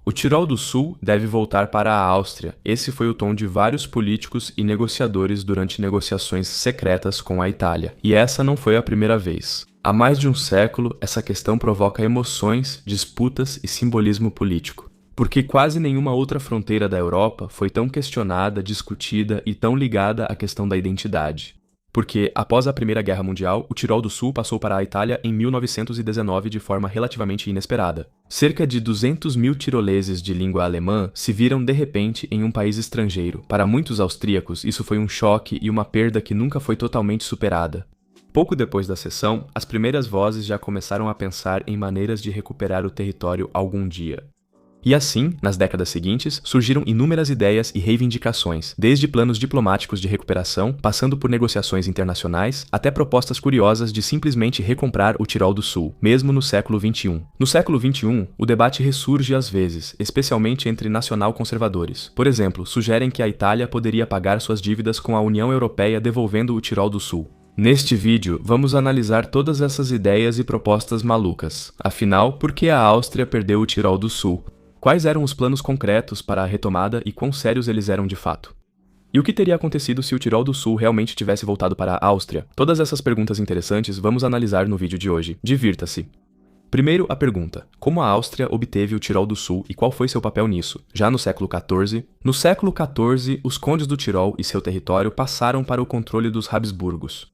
O Tirol do Sul deve voltar para a Áustria. Esse foi o tom de vários políticos e negociadores durante negociações secretas com a Itália. E essa não foi a primeira vez. Há mais de um século, essa questão provoca emoções, disputas e simbolismo político. Porque quase nenhuma outra fronteira da Europa foi tão questionada, discutida e tão ligada à questão da identidade. Porque, após a Primeira Guerra Mundial, o Tirol do Sul passou para a Itália em 1919 de forma relativamente inesperada. Cerca de 200 mil tiroleses de língua alemã se viram de repente em um país estrangeiro. Para muitos austríacos, isso foi um choque e uma perda que nunca foi totalmente superada. Pouco depois da cessão, as primeiras vozes já começaram a pensar em maneiras de recuperar o território algum dia. E assim, nas décadas seguintes, surgiram inúmeras ideias e reivindicações, desde planos diplomáticos de recuperação, passando por negociações internacionais, até propostas curiosas de simplesmente recomprar o Tirol do Sul, mesmo no século XXI. No século XXI, o debate ressurge às vezes, especialmente entre nacional-conservadores. Por exemplo, sugerem que a Itália poderia pagar suas dívidas com a União Europeia devolvendo o Tirol do Sul. Neste vídeo, vamos analisar todas essas ideias e propostas malucas. Afinal, por que a Áustria perdeu o Tirol do Sul? Quais eram os planos concretos para a retomada e quão sérios eles eram de fato? E o que teria acontecido se o Tirol do Sul realmente tivesse voltado para a Áustria? Todas essas perguntas interessantes vamos analisar no vídeo de hoje. Divirta-se! Primeiro, a pergunta: como a Áustria obteve o Tirol do Sul e qual foi seu papel nisso? Já no século XIV? No século XIV, os condes do Tirol e seu território passaram para o controle dos Habsburgos.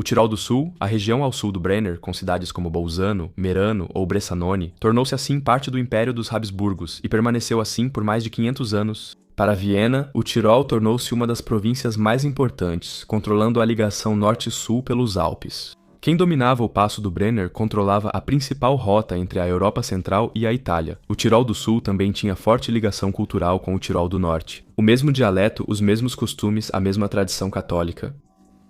O Tirol do Sul, a região ao sul do Brenner, com cidades como Bolzano, Merano ou Bressanone, tornou-se assim parte do Império dos Habsburgos e permaneceu assim por mais de 500 anos. Para Viena, o Tirol tornou-se uma das províncias mais importantes, controlando a ligação norte-sul pelos Alpes. Quem dominava o passo do Brenner controlava a principal rota entre a Europa Central e a Itália. O Tirol do Sul também tinha forte ligação cultural com o Tirol do Norte. O mesmo dialeto, os mesmos costumes, a mesma tradição católica.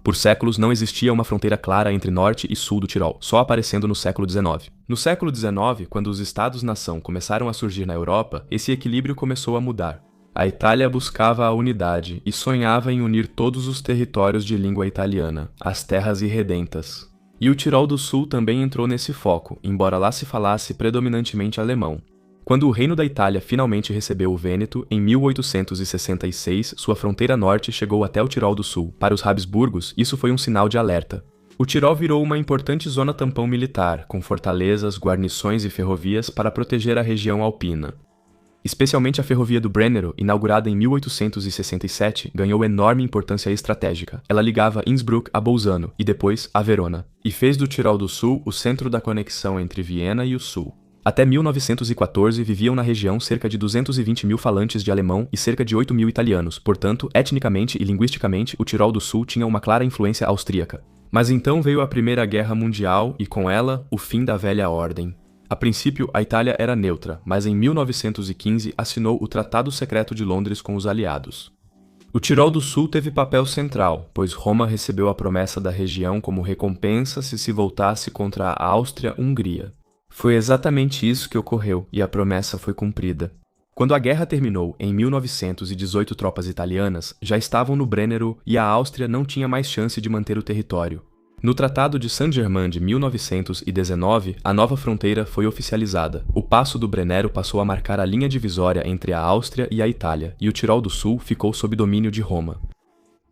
Por séculos não existia uma fronteira clara entre norte e sul do Tirol, só aparecendo no século XIX. No século XIX, quando os Estados-nação começaram a surgir na Europa, esse equilíbrio começou a mudar. A Itália buscava a unidade e sonhava em unir todos os territórios de língua italiana, as terras irredentas. E o Tirol do Sul também entrou nesse foco, embora lá se falasse predominantemente alemão. Quando o Reino da Itália finalmente recebeu o Vêneto, em 1866, sua fronteira norte chegou até o Tirol do Sul. Para os Habsburgos, isso foi um sinal de alerta. O Tirol virou uma importante zona tampão militar, com fortalezas, guarnições e ferrovias para proteger a região alpina. Especialmente a ferrovia do Brennero, inaugurada em 1867, ganhou enorme importância estratégica. Ela ligava Innsbruck a Bolzano e depois a Verona, e fez do Tirol do Sul o centro da conexão entre Viena e o Sul. Até 1914 viviam na região cerca de 220 mil falantes de alemão e cerca de 8 mil italianos, portanto, etnicamente e linguisticamente, o Tirol do Sul tinha uma clara influência austríaca. Mas então veio a Primeira Guerra Mundial e, com ela, o fim da velha ordem. A princípio, a Itália era neutra, mas em 1915 assinou o Tratado Secreto de Londres com os aliados. O Tirol do Sul teve papel central, pois Roma recebeu a promessa da região como recompensa se voltasse contra a Áustria-Hungria. Foi exatamente isso que ocorreu, e a promessa foi cumprida. Quando a guerra terminou, em 1918 tropas italianas já estavam no Brennero e a Áustria não tinha mais chance de manter o território. No Tratado de Saint-Germain de 1919, a nova fronteira foi oficializada. O Passo do Brennero passou a marcar a linha divisória entre a Áustria e a Itália, e o Tirol do Sul ficou sob domínio de Roma.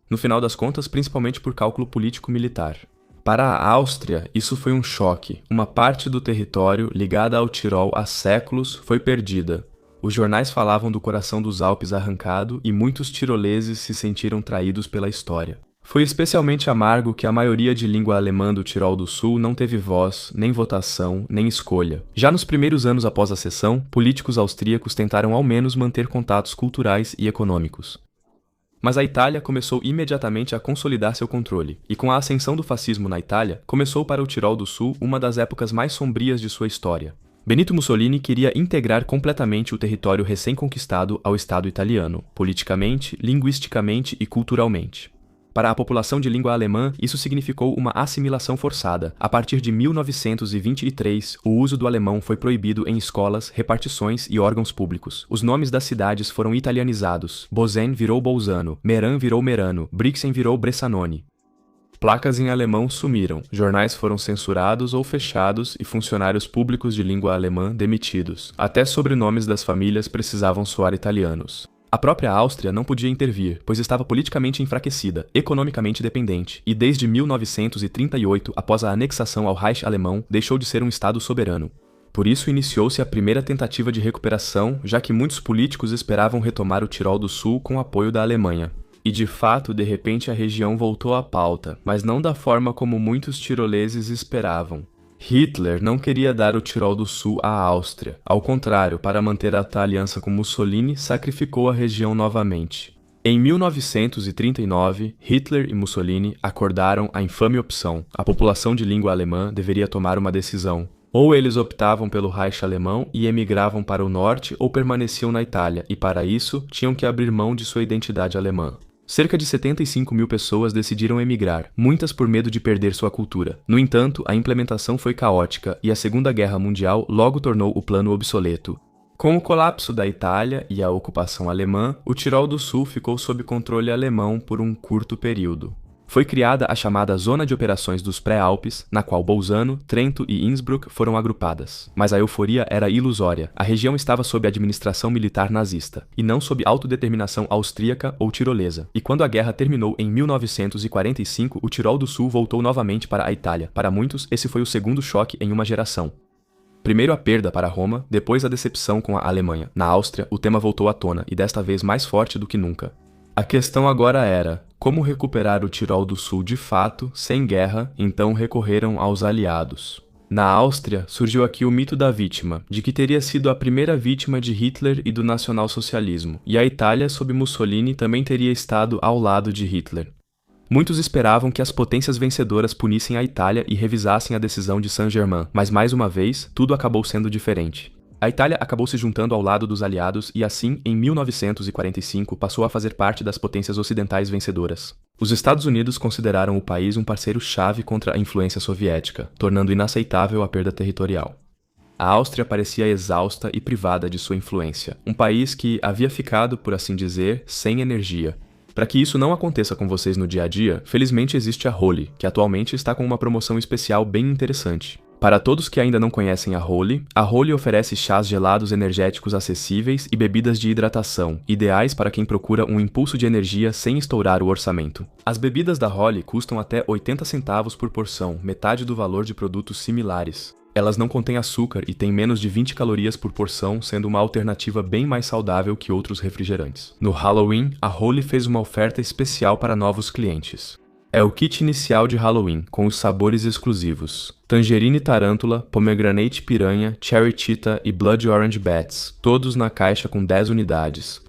No final das contas, principalmente por cálculo político-militar. Para a Áustria, isso foi um choque. Uma parte do território, ligada ao Tirol há séculos, foi perdida. Os jornais falavam do coração dos Alpes arrancado e muitos tiroleses se sentiram traídos pela história. Foi especialmente amargo que a maioria de língua alemã do Tirol do Sul não teve voz, nem votação, nem escolha. Já nos primeiros anos após a cessão, políticos austríacos tentaram ao menos manter contatos culturais e econômicos. Mas a Itália começou imediatamente a consolidar seu controle, e com a ascensão do fascismo na Itália, começou para o Tirol do Sul uma das épocas mais sombrias de sua história. Benito Mussolini queria integrar completamente o território recém-conquistado ao Estado italiano, politicamente, linguisticamente e culturalmente. Para a população de língua alemã, isso significou uma assimilação forçada. A partir de 1923, o uso do alemão foi proibido em escolas, repartições e órgãos públicos. Os nomes das cidades foram italianizados. Bozen virou Bolzano, Meran virou Merano, Brixen virou Bressanone. Placas em alemão sumiram, jornais foram censurados ou fechados e funcionários públicos de língua alemã demitidos. Até sobrenomes das famílias precisavam soar italianos. A própria Áustria não podia intervir, pois estava politicamente enfraquecida, economicamente dependente, e desde 1938, após a anexação ao Reich alemão, deixou de ser um Estado soberano. Por isso iniciou-se a primeira tentativa de recuperação, já que muitos políticos esperavam retomar o Tirol do Sul com apoio da Alemanha. E de fato, de repente a região voltou à pauta, mas não da forma como muitos tiroleses esperavam. Hitler não queria dar o Tirol do Sul à Áustria. Ao contrário, para manter a aliança com Mussolini, sacrificou a região novamente. Em 1939, Hitler e Mussolini acordaram a infame opção. A população de língua alemã deveria tomar uma decisão. Ou eles optavam pelo Reich alemão e emigravam para o norte, ou permaneciam na Itália, e para isso tinham que abrir mão de sua identidade alemã. Cerca de 75 mil pessoas decidiram emigrar, muitas por medo de perder sua cultura. No entanto, a implementação foi caótica e a Segunda Guerra Mundial logo tornou o plano obsoleto. Com o colapso da Itália e a ocupação alemã, o Tirol do Sul ficou sob controle alemão por um curto período. Foi criada a chamada Zona de Operações dos Pré-Alpes, na qual Bolzano, Trento e Innsbruck foram agrupadas. Mas a euforia era ilusória. A região estava sob a administração militar nazista, e não sob autodeterminação austríaca ou tirolesa. E quando a guerra terminou em 1945, o Tirol do Sul voltou novamente para a Itália. Para muitos, esse foi o segundo choque em uma geração. Primeiro a perda para Roma, depois a decepção com a Alemanha. Na Áustria, o tema voltou à tona, e desta vez mais forte do que nunca. A questão agora era: como recuperar o Tirol do Sul de fato, sem guerra? Então recorreram aos aliados. Na Áustria, surgiu aqui o mito da vítima, de que teria sido a primeira vítima de Hitler e do nacionalsocialismo, e a Itália, sob Mussolini, também teria estado ao lado de Hitler. Muitos esperavam que as potências vencedoras punissem a Itália e revisassem a decisão de Saint-Germain, mas mais uma vez, tudo acabou sendo diferente. A Itália acabou se juntando ao lado dos aliados e assim, em 1945, passou a fazer parte das potências ocidentais vencedoras. Os Estados Unidos consideraram o país um parceiro-chave contra a influência soviética, tornando inaceitável a perda territorial. A Áustria parecia exausta e privada de sua influência, um país que havia ficado, por assim dizer, sem energia. Para que isso não aconteça com vocês no dia a dia, felizmente existe a Holy, que atualmente está com uma promoção especial bem interessante. Para todos que ainda não conhecem a Holy oferece chás gelados energéticos acessíveis e bebidas de hidratação, ideais para quem procura um impulso de energia sem estourar o orçamento. As bebidas da Holy custam até 80 centavos por porção, metade do valor de produtos similares. Elas não contêm açúcar e têm menos de 20 calorias por porção, sendo uma alternativa bem mais saudável que outros refrigerantes. No Halloween, a Holy fez uma oferta especial para novos clientes. É o kit inicial de Halloween, com os sabores exclusivos: Tangerine Tarântula, Pomegranate Piranha, Cherry Cheetah e Blood Orange Bats, todos na caixa com 10 unidades.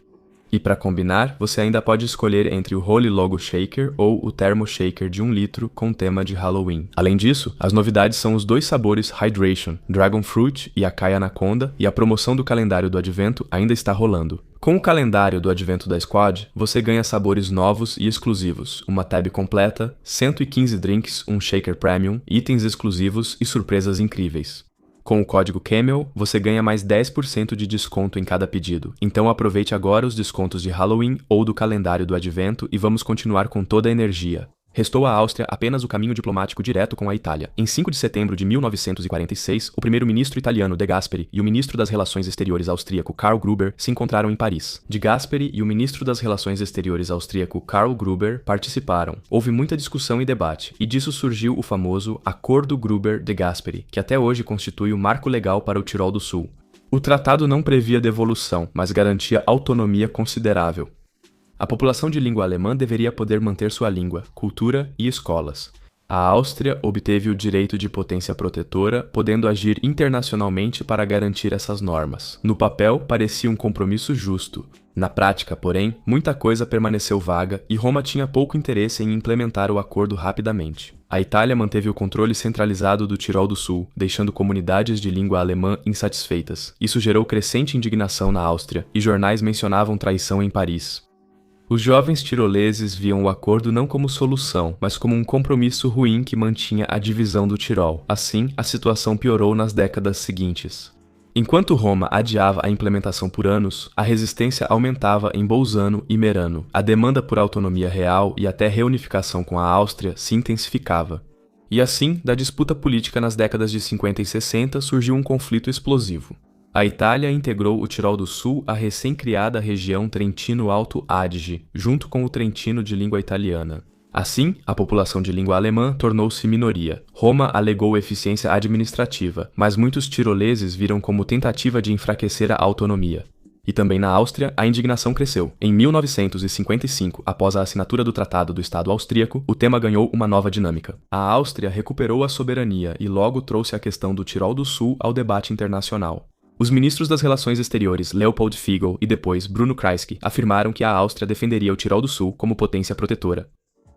E para combinar, você ainda pode escolher entre o Holy Logo Shaker ou o Thermo Shaker de 1 litro com tema de Halloween. Além disso, as novidades são os 2 sabores Hydration, Dragon Fruit e Acai Anaconda, e a promoção do calendário do Advento ainda está rolando. Com o calendário do Advento da Squad, você ganha sabores novos e exclusivos, uma tab completa, 115 drinks, um shaker premium, itens exclusivos e surpresas incríveis. Com o código CAMEL, você ganha mais 10% de desconto em cada pedido. Então aproveite agora os descontos de Halloween ou do calendário do Advento e vamos continuar com toda a energia. Restou à Áustria apenas o caminho diplomático direto com a Itália. Em 5 de setembro de 1946, o primeiro-ministro italiano De Gasperi e o ministro das Relações Exteriores austríaco Karl Gruber se encontraram em Paris. De Gasperi e o ministro das Relações Exteriores austríaco Karl Gruber participaram. Houve muita discussão e debate, e disso surgiu o famoso Acordo Gruber-De Gasperi, que até hoje constitui o marco legal para o Tirol do Sul. O tratado não previa devolução, mas garantia autonomia considerável. A população de língua alemã deveria poder manter sua língua, cultura e escolas. A Áustria obteve o direito de potência protetora, podendo agir internacionalmente para garantir essas normas. No papel, parecia um compromisso justo. Na prática, porém, muita coisa permaneceu vaga e Roma tinha pouco interesse em implementar o acordo rapidamente. A Itália manteve o controle centralizado do Tirol do Sul, deixando comunidades de língua alemã insatisfeitas. Isso gerou crescente indignação na Áustria, e jornais mencionavam traição em Paris. Os jovens tiroleses viam o acordo não como solução, mas como um compromisso ruim que mantinha a divisão do Tirol. Assim, a situação piorou nas décadas seguintes. Em Enquanto Roma adiava a implementação por anos, a resistência aumentava em Bolzano e Merano. A demanda por autonomia real e até reunificação com a Áustria se intensificava. E assim, da disputa política nas décadas de 50 e 60 surgiu um conflito explosivo. A Itália integrou o Tirol do Sul à recém-criada região Trentino-Alto Adige, junto com o Trentino de língua italiana. Assim, a população de língua alemã tornou-se minoria. Roma alegou eficiência administrativa, mas muitos tiroleses viram como tentativa de enfraquecer a autonomia. E também na Áustria, a indignação cresceu. Em 1955, após a assinatura do Tratado do Estado Austríaco, o tema ganhou uma nova dinâmica. A Áustria recuperou a soberania e logo trouxe a questão do Tirol do Sul ao debate internacional. Os ministros das Relações Exteriores Leopold Figl e depois Bruno Kreisky afirmaram que a Áustria defenderia o Tirol do Sul como potência protetora.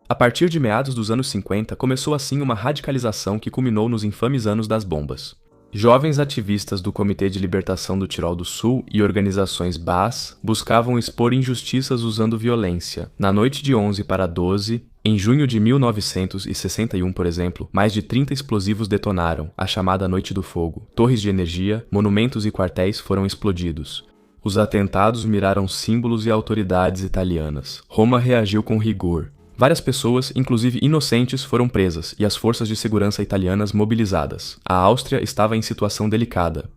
A partir de meados dos anos 50, começou assim uma radicalização que culminou nos infames anos das bombas. Jovens ativistas do Comitê de Libertação do Tirol do Sul e organizações Baas buscavam expor injustiças usando violência. Na noite de 11 para 12, em junho de 1961, por exemplo, mais de 30 explosivos detonaram, a chamada Noite do Fogo. Torres de energia, monumentos e quartéis foram explodidos. Os atentados miraram símbolos e autoridades italianas. Roma reagiu com rigor. Várias pessoas, inclusive inocentes, foram presas e as forças de segurança italianas mobilizadas. A Áustria estava em situação delicada.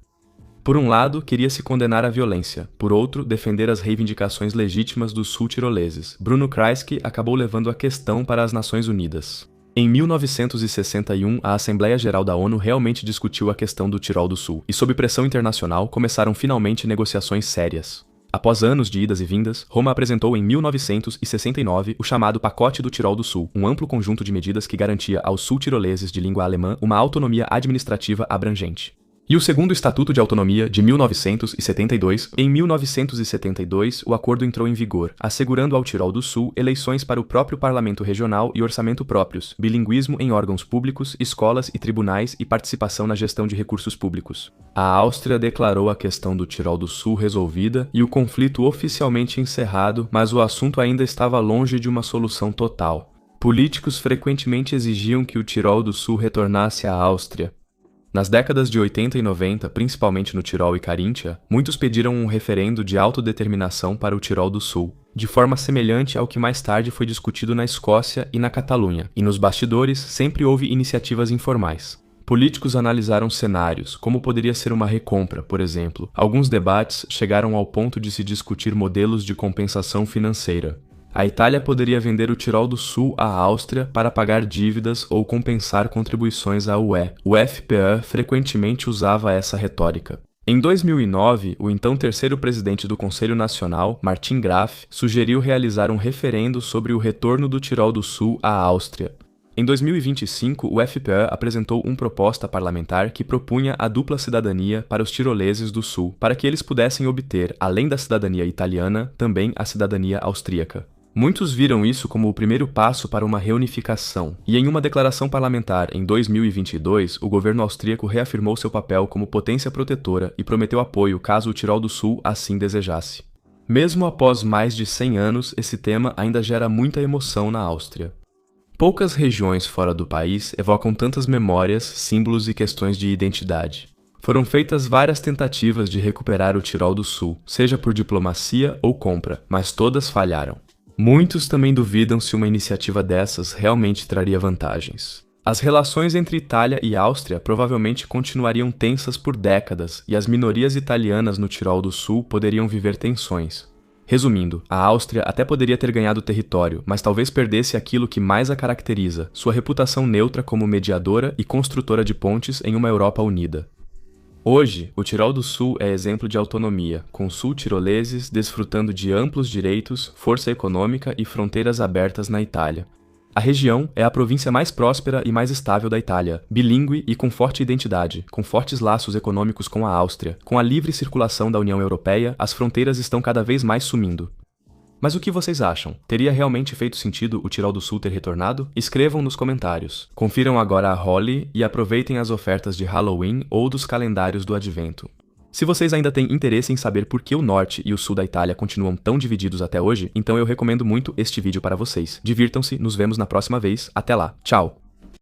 Por um lado, queria-se condenar a violência, por outro, defender as reivindicações legítimas dos sul-tiroleses. Bruno Kreisky acabou levando a questão para as Nações Unidas. Em 1961, a Assembleia Geral da ONU realmente discutiu a questão do Tirol do Sul, e sob pressão internacional começaram finalmente negociações sérias. Após anos de idas e vindas, Roma apresentou em 1969 o chamado Pacote do Tirol do Sul, um amplo conjunto de medidas que garantia aos sul-tiroleses de língua alemã uma autonomia administrativa abrangente. E o segundo Estatuto de Autonomia, de 1972. Em 1972, o acordo entrou em vigor, assegurando ao Tirol do Sul eleições para o próprio parlamento regional e orçamento próprios, bilinguismo em órgãos públicos, escolas e tribunais e participação na gestão de recursos públicos. A Áustria declarou a questão do Tirol do Sul resolvida e o conflito oficialmente encerrado, mas o assunto ainda estava longe de uma solução total. Políticos frequentemente exigiam que o Tirol do Sul retornasse à Áustria. Nas décadas de 80 e 90, principalmente no Tirol e Caríntia, muitos pediram um referendo de autodeterminação para o Tirol do Sul, de forma semelhante ao que mais tarde foi discutido na Escócia e na Catalunha, e nos bastidores sempre houve iniciativas informais. Políticos analisaram cenários, como poderia ser uma recompra, por exemplo. Alguns debates chegaram ao ponto de se discutir modelos de compensação financeira. A Itália poderia vender o Tirol do Sul à Áustria para pagar dívidas ou compensar contribuições à UE. O FPÖ frequentemente usava essa retórica. Em 2009, o então terceiro presidente do Conselho Nacional, Martin Graf, sugeriu realizar um referendo sobre o retorno do Tirol do Sul à Áustria. Em 2025, o FPÖ apresentou uma proposta parlamentar que propunha a dupla cidadania para os tiroleses do Sul, para que eles pudessem obter, além da cidadania italiana, também a cidadania austríaca. Muitos viram isso como o primeiro passo para uma reunificação, e em uma declaração parlamentar em 2022, o governo austríaco reafirmou seu papel como potência protetora e prometeu apoio caso o Tirol do Sul assim desejasse. Mesmo após mais de 100 anos, esse tema ainda gera muita emoção na Áustria. Poucas regiões fora do país evocam tantas memórias, símbolos e questões de identidade. Foram feitas várias tentativas de recuperar o Tirol do Sul, seja por diplomacia ou compra, mas todas falharam. Muitos também duvidam se uma iniciativa dessas realmente traria vantagens. As relações entre Itália e Áustria provavelmente continuariam tensas por décadas e as minorias italianas no Tirol do Sul poderiam viver tensões. Resumindo, a Áustria até poderia ter ganhado território, mas talvez perdesse aquilo que mais a caracteriza, sua reputação neutra como mediadora e construtora de pontes em uma Europa unida. Hoje, o Tirol do Sul é exemplo de autonomia, com sul-tiroleses desfrutando de amplos direitos, força econômica e fronteiras abertas na Itália. A região é a província mais próspera e mais estável da Itália, bilíngue e com forte identidade, com fortes laços econômicos com a Áustria. Com a livre circulação da União Europeia, as fronteiras estão cada vez mais sumindo. Mas o que vocês acham? Teria realmente feito sentido o Tirol do Sul ter retornado? Escrevam nos comentários. Confiram agora a Holly e aproveitem as ofertas de Halloween ou dos calendários do Advento. Se vocês ainda têm interesse em saber por que o norte e o sul da Itália continuam tão divididos até hoje, então eu recomendo muito este vídeo para vocês. Divirtam-se, nos vemos na próxima vez. Até lá, tchau!